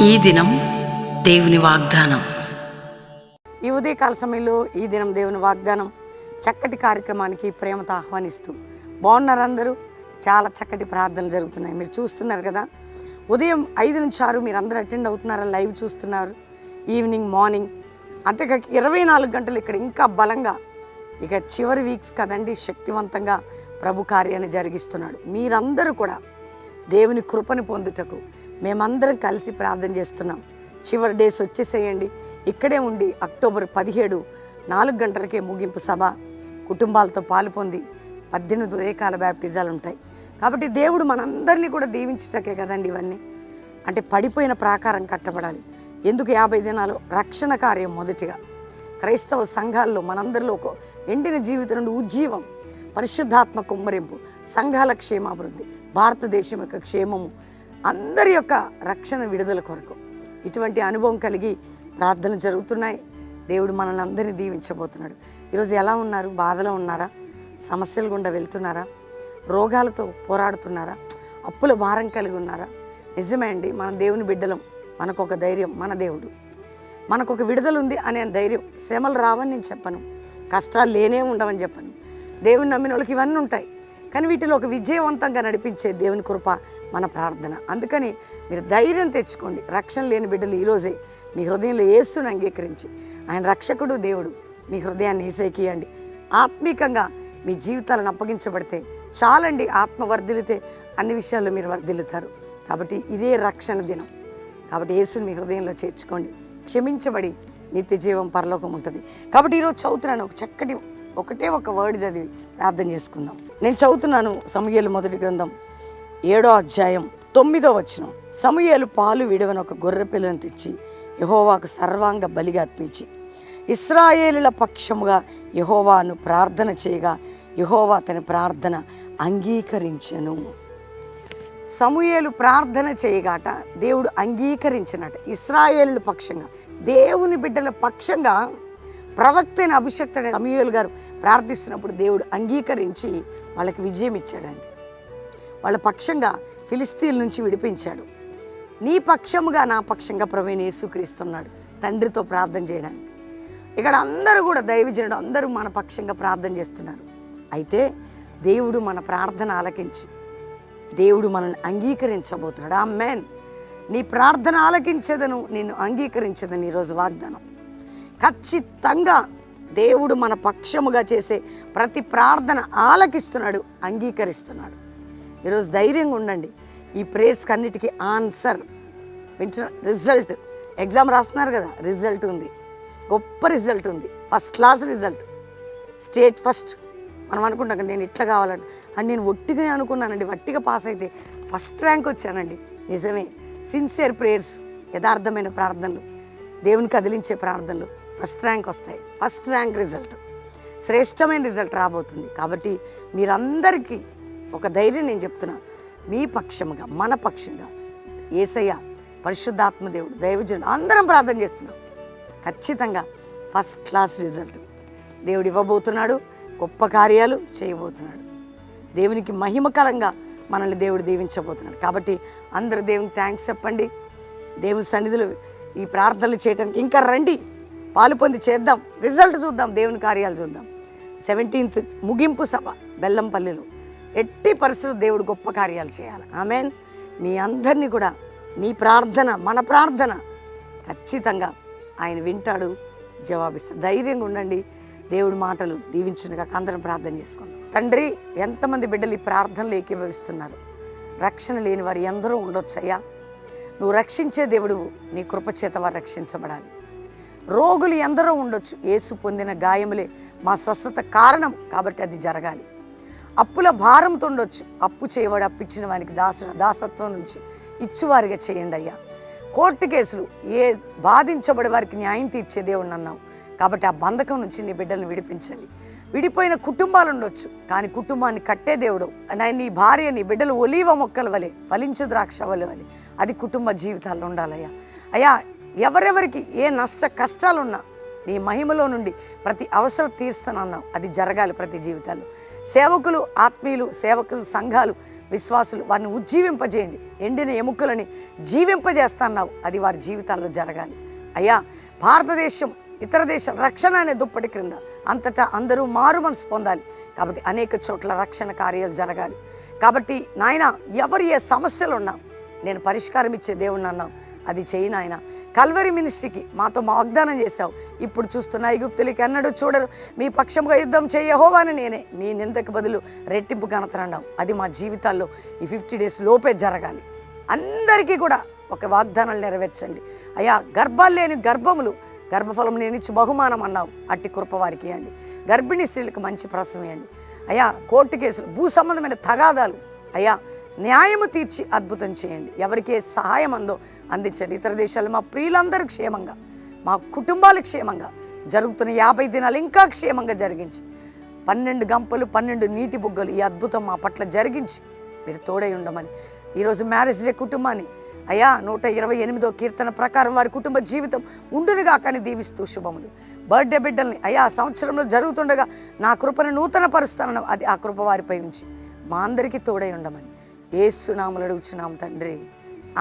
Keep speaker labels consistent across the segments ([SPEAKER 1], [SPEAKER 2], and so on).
[SPEAKER 1] ఈ దినం దేవుని వాగ్దానం.
[SPEAKER 2] ఈ ఉదయకాల సమయంలో ఈ దినం దేవుని వాగ్దానం చక్కటి కార్యక్రమానికి ప్రేమతో ఆహ్వానిస్తూ బాగున్నారు అందరూ. చాలా చక్కటి ప్రార్థనలు జరుగుతున్నాయి, మీరు చూస్తున్నారు కదా. ఉదయం 5 నుంచి 6 మీరు అందరూ అటెండ్ అవుతున్నారా, లైవ్ చూస్తున్నారు. ఈవినింగ్, మార్నింగ్, అంతేకాక 24 గంటలు ఇక్కడ ఇంకా బలంగా, ఇక చివరి వీక్స్ కదండి, శక్తివంతంగా ప్రభు కార్యాన్ని జరిగిస్తున్నాడు. మీరందరూ కూడా దేవుని కృపను పొందుటకు మేమందరం కలిసి ప్రార్థన చేస్తున్నాం. చివరి డేస్ వచ్చేసేయండి. ఇక్కడే ఉండి అక్టోబర్ 17 4 గంటలకే ముగింపు సభ, కుటుంబాలతో పాలు పొంది 18 ఉదయకాల బ్యాప్టిజాలు ఉంటాయి. కాబట్టి దేవుడు మనందరినీ కూడా దీవించటకే కదండి ఇవన్నీ. అంటే పడిపోయిన ప్రాకారం కట్టబడాలి. ఎందుకు 50 దినాలు? రక్షణ కార్యం మొదటిగా. క్రైస్తవ సంఘాల్లో మనందరిలో ఒక ఎండిన జీవితం నుండి ఉజ్జీవం, పరిశుద్ధాత్మ కుమ్మరింపు, సంఘాల క్షేమాభివృద్ధి, భారతదేశం యొక్క క్షేమము, అందరి యొక్క రక్షణ విడుదల కొరకు ఇటువంటి అనుభవం కలిగి ప్రార్థనలు జరుగుతున్నాయి. దేవుడు మనల్ని అందరినీ దీవించబోతున్నాడు. ఈరోజు ఎలా ఉన్నారు? బాధలో ఉన్నారా? సమస్యలు గుండా వెళ్తున్నారా? రోగాలతో పోరాడుతున్నారా? అప్పుల భారం కలిగి ఉన్నారా? నిజమే అండి, మన దేవుని బిడ్డలం. మనకొక ధైర్యం, మన దేవుడు మనకొక విడుదల ఉంది అనే ధైర్యం. శ్రమలు రావని నేను చెప్పను, కష్టాలు లేనే ఉండవని చెప్పను. దేవుని నమ్మిన వాళ్ళకి ఇవన్నీ ఉంటాయి, కానీ వీటిలో ఒక విజయవంతంగా నడిపించే దేవుని కృప మన ప్రార్థన. అందుకని మీరు ధైర్యం తెచ్చుకోండి. రక్షణ లేని బిడ్డలు ఈరోజే మీ హృదయంలో యేసుని అంగీకరించి, ఆయన రక్షకుడు దేవుడు, మీ హృదయాన్ని యేసుకియండి. ఆత్మీకంగా మీ జీవితాలను అప్పగించబడితే చాలండి. ఆత్మ వర్ధిల్లితే అన్ని విషయాల్లో మీరు వర్ధిల్లుతారు. కాబట్టి ఇదే రక్షణ దినం. కాబట్టి యేసుని మీ హృదయంలో చేర్చుకోండి. క్షమించబడి నిత్య జీవం, పరలోకం ఉంటుంది. కాబట్టి ఈరోజు చదువుతున్నాను ఒక చక్కటి ఒకటే ఒక వర్డ్ చదివి ప్రార్థన చేసుకుందాం. నేను చదువుతున్నాను సమూయేలు మొదటి గ్రంథం 7వ అధ్యాయం 9వ వచనం. సమూయేలు పాలు విడవని ఒక గొర్రె పిల్లను తెచ్చి యెహోవాకు సర్వాంగ బలిగా అర్పించి ఇశ్రాయేలుల పక్షముగా యెహోవాను ప్రార్థన చేయగా యెహోవా తన ప్రార్థన అంగీకరించెను. సమూయేలు ప్రార్థన చేయగాట దేవుడు అంగీకరించినట. ఇశ్రాయేలుల పక్షంగా, దేవుని బిడ్డల పక్షంగా ప్రవక్త అయిన అభిషక్తుడైన సమూయేలు గారు ప్రార్థిస్తున్నప్పుడు దేవుడు అంగీకరించి వాళ్ళకి విజయం ఇచ్చాడండి. వాళ్ళ పక్షంగా ఫిలిస్తీన్ల నుంచి విడిపించాడు. నీ పక్షముగా నా పక్షంగా ప్రభువైన యేసుక్రీస్తున్నాడు తండ్రితో ప్రార్థన చేయడానికి. ఇక్కడ అందరూ కూడా దైవజనుడు అందరూ మన పక్షంగా ప్రార్థన చేస్తున్నారు. అయితే దేవుడు మన ప్రార్థన ఆలకించి దేవుడు మనల్ని అంగీకరించబోతున్నాడు. ఆమేన్. నీ ప్రార్థన ఆలకించేదను, నిన్ను అంగీకరించేదని ఈరోజు వాగ్దానం. ఖచ్చితంగా దేవుడు మన పక్షముగా చేసే ప్రతి ప్రార్థన ఆలకిస్తున్నాడు, అంగీకరిస్తున్నాడు. ఈరోజు ధైర్యంగా ఉండండి. ఈ ప్రేయర్స్కి అన్నిటికీ ఆన్సర్ వింటున్న రిజల్ట్. ఎగ్జామ్ రాస్తున్నారు కదా, రిజల్ట్ ఉంది, గొప్ప రిజల్ట్ ఉంది, first class result, state first. మనం అనుకుంటాం కదా, నేను ఇట్లా కావాలంటే అని నేను ఒట్టిగా అనుకున్నానండి. వట్టిగా పాస్ అయితే ఫస్ట్ ర్యాంక్ వచ్చానండి. నిజమే. సిన్సియర్ ప్రేయర్స్, యథార్థమైన ప్రార్థనలు, దేవుని కదిలించే ప్రార్థనలు ఫస్ట్ ర్యాంక్ వస్తాయి. ఫస్ట్ ర్యాంక్ రిజల్ట్, శ్రేష్టమైన రిజల్ట్ రాబోతుంది. కాబట్టి మీరందరికీ ఒక ధైర్యం నేను చెప్తున్నా. మీ పక్షముగా, మన పక్షంగా యేసయ్య, పరిశుద్ధాత్మ దేవుడు, దైవజనుడు అందరం ప్రార్థన చేస్తున్నాం. ఖచ్చితంగా ఫస్ట్ క్లాస్ రిజల్ట్ దేవుడు ఇవ్వబోతున్నాడు. గొప్ప కార్యాలు చేయబోతున్నాడు. దేవునికి మహిమకరంగా మనల్ని దేవుడు దీవించబోతున్నాడు. కాబట్టి అందరూ దేవునికి థ్యాంక్స్ చెప్పండి. దేవుని సన్నిధిలో ఈ ప్రార్థనలు చేయడానికి ఇంకా రండి, పాలు పొంది చేద్దాం, రిజల్ట్ చూద్దాం, దేవుని కార్యాలు చూద్దాం. 17th ముగింపు సభ బెల్లంపల్లిలో. ఎట్టి పరిస్థితుల్లో దేవుడు గొప్ప కార్యాలు చేయాలి. ఆమేన్. మీ అందరినీ కూడా నీ ప్రార్థన, మన ప్రార్థన ఖచ్చితంగా ఆయన వింటాడు, జవాబిస్తాడు. ధైర్యంగా ఉండండి. దేవుడి మాటలు దీవించునుగా. అందరం ప్రార్థన చేసుకుందాం. తండ్రి, ఎంతమంది బిడ్డలు ఈ ప్రార్థనలు ఏకీభవిస్తున్నారు? రక్షణ లేని వారు ఎందరో ఉండొచ్చయ్యా. నువ్వు రక్షించే దేవుడు, నీ కృపచేత వారు రక్షించబడాలి. రోగులు ఎందరో ఉండొచ్చు, యేసు పొందిన గాయములే మా స్వస్థత కారణం, కాబట్టి అది జరగాలి. అప్పుల భారంతో ఉండొచ్చు, అప్పు చేయవాడు అప్పిచ్చిన వానికి దాసత్వం నుంచి ఇచ్చువారిగా చేయండి అయ్యా. కోర్టు కేసులు, ఏ బాధించబడే వారికి న్యాయం తీర్చే దేవుడు అన్నావు, కాబట్టి ఆ బంధకం నుంచి నీ బిడ్డలను విడిపించండి. విడిపోయిన కుటుంబాలు ఉండొచ్చు, కానీ కుటుంబాన్ని కట్టే దేవుడు నీ భార్య, నీ బిడ్డలు ఒలీవ మొక్కల వలె, ఫలించు ద్రాక్ష వలె, అది కుటుంబ జీవితాల్లో ఉండాలయ్యా. అయ్యా, ఎవరెవరికి ఏ కష్టాలున్నా నీ మహిమలో నుండి ప్రతి అవసరం తీర్స్తానన్నావు, అది జరగాలి ప్రతి జీవితాల్లో. సేవకులు, ఆత్మీయులు, సేవకులు, సంఘాలు, విశ్వాసులు వారిని ఉజ్జీవింపజేయండి. ఎండిన ఎముకలని జీవింపజేస్తున్నావు, అది వారి జీవితాల్లో జరగాలి. అయ్యా, భారతదేశం ఇతర దేశం రక్షణ అనే దుప్పటి క్రింద అంతటా అందరూ మారు మనసు పొందాలి. కాబట్టి అనేక చోట్ల రక్షణ కార్యాలు జరగాలి. కాబట్టి నాయన, ఎవరు ఏ సమస్యలు ఉన్నా నేను పరిష్కారం ఇచ్చే దేవుణ్ణి అన్నావు, అది చేయి నాయన. కల్వరి మినిస్ట్రీకి మాతో వాగ్దానం చేశావు. ఇప్పుడు చూస్తున్న ఐగుప్తులకి ఎన్నడూ చూడరు, మీ పక్షంగా యుద్ధం చేయ యెహోవాని నేనే, మీ నిందకు బదులు రెట్టింపు ఘనతనన్నావు. అది మా జీవితాల్లో ఈ 50 డేస్ లోపే జరగాలి. అందరికీ కూడా ఒక వాగ్దానాలు నెరవేర్చండి అయ్యా. గర్భాలు లేని గర్భములు, గర్భఫలం నేను ఇచ్చి బహుమానం అన్నావు, అట్టి కృప వారికి ఇవ్వండి. గర్భిణీ స్త్రీలకు మంచి ప్రసవం ఇవ్వండి అయ్యా. కోర్టు కేసులు, భూ సంబంధమైన తగాదాలు అయ్యా న్యాయము తీర్చి అద్భుతం చేయండి. ఎవరికి ఏ సహాయం అందో అందించండి. ఇతర దేశాల్లో మా ప్రియులందరూ క్షేమంగా, మా కుటుంబాలు క్షేమంగా, జరుగుతున్న 50 దినాలు ఇంకా క్షేమంగా జరిగించి 12 గంపలు 12 నీటి బుగ్గలు ఈ అద్భుతం మా పట్ల జరిగించి మీరు తోడై ఉండమని ఈరోజు మ్యారేజ్ డే కుటుంబాన్ని అయ్యా 128వ కీర్తన ప్రకారం వారి కుటుంబ జీవితం ఉండునుగా కానీ దీవిస్తూ శుభములు. బర్త్డే బిడ్డల్ని అయ్యా సంవత్సరంలో జరుగుతుండగా నా కృపను నూతన పరుస్తానని, అది ఆ కృప వారిపై ఉంచి మా అందరికీ తోడై ఉండమని యేసు నామములో అడుగుచున్నాం తండ్రి.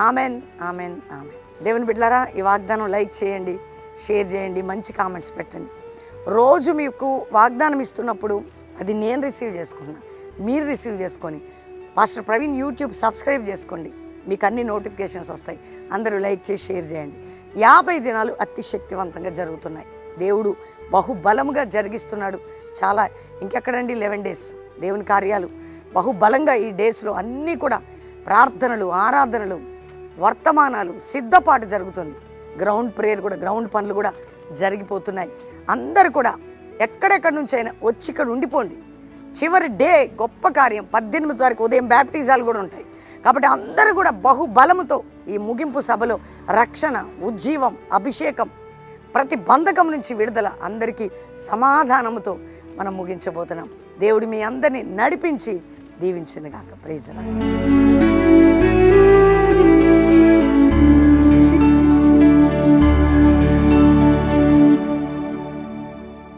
[SPEAKER 2] Amen, amen, amen. దేవుని బిడ్డలారా, ఈ వాగ్దానం లైక్ చేయండి, షేర్ చేయండి, మంచి కామెంట్స్ పెట్టండి. రోజు మీకు వాగ్దానం ఇస్తున్నప్పుడు అది నేను రిసీవ్ చేసుకున్నా, మీరు రిసీవ్ చేసుకొని పాస్టర్ ప్రవీణ్ యూట్యూబ్ సబ్స్క్రైబ్ చేసుకోండి, మీకు అన్ని నోటిఫికేషన్స్ వస్తాయి. అందరూ లైక్ చేసి షేర్ చేయండి. 50 దినాలు అతి శక్తివంతంగా జరుగుతున్నాయి. దేవుడు బహుబలముగా జరిగిస్తున్నాడు. చాలా ఇంకెక్కడండి 11 డేస్ దేవుని కార్యాలు బహుబలంగా ఈ డేస్లో అన్నీ కూడా ప్రార్థనలు, ఆరాధనలు, వర్తమానాలు, సిద్ధపాటు జరుగుతుంది. గ్రౌండ్ ప్రేయర్ కూడా, గ్రౌండ్ పనులు కూడా జరిగిపోతున్నాయి. అందరు కూడా ఎక్కడెక్కడి నుంచి అయినా వచ్చి ఇక్కడ ఉండిపోండి. చివరి డే గొప్ప కార్యం 18వ తారీఖు ఉదయం బ్యాప్టిజాలు కూడా ఉంటాయి. కాబట్టి అందరూ కూడా బహుబలముతో ఈ ముగింపు సభలో రక్షణ, ఉజ్జీవం, అభిషేకం, ప్రతి బంధకం నుంచి విడుదల, అందరికీ సమాధానముతో మనం ముగించబోతున్నాం. దేవుడు మీ అందరినీ నడిపించి దీవించును గాక. Praise the lord.